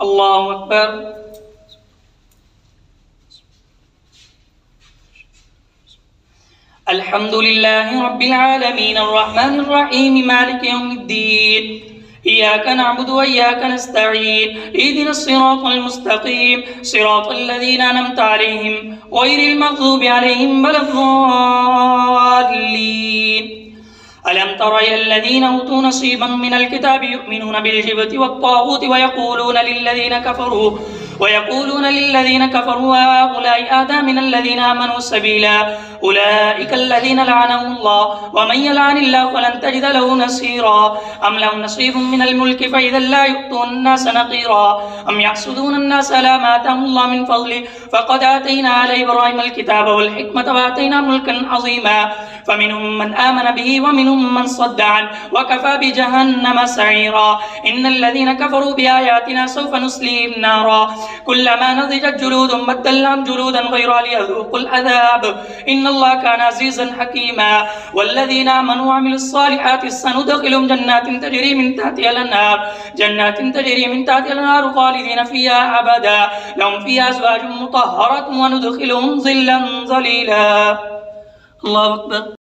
الله أكبر. الحمد لله رب العالمين الرحمن الرحيم مالك يوم الدين إياك نعبد وإياك نستعين اهدنا الصراط المستقيم صراط الذين أنعمت عليهم غير المغضوب عليهم ولا الضالين. ألم تر إلى الذين أوتوا نصيبا من الكتاب يؤمنون بالجبت والطاغوت ويقولون للذين كفروا هؤلاء أهدى من الذين آمنوا سبيلا أولئك الذين لعنهم الله ومن يلعن الله فلن تجد له نصيرا. أم لهم نصيب من الملك فإذا لا يؤتون الناس نقيرا أم يحسدون الناس على ما آتاهم الله من فضله فقد آتينا على إبراهيم الكتاب والحكمة وآتينا ملكا عظيما فمنهم من آمن به ومنهم من صد عنه وكفى بجهنم سعيرا. إن الذين كفروا بآياتنا سوف نصليهم نارا كلما نضجت جلودهم بدلناهم جلودا غيرها ليذوقوا العذاب إن الله كان عزيزا حكيما. والذين آمنوا وعملوا الصالحات سندخلهم جنات تجري من تحتها الأنهار خالدين فيها أبدا لهم فيها أزواج مطهرة وندخلهم ظلا ظليلا. الله أكبر.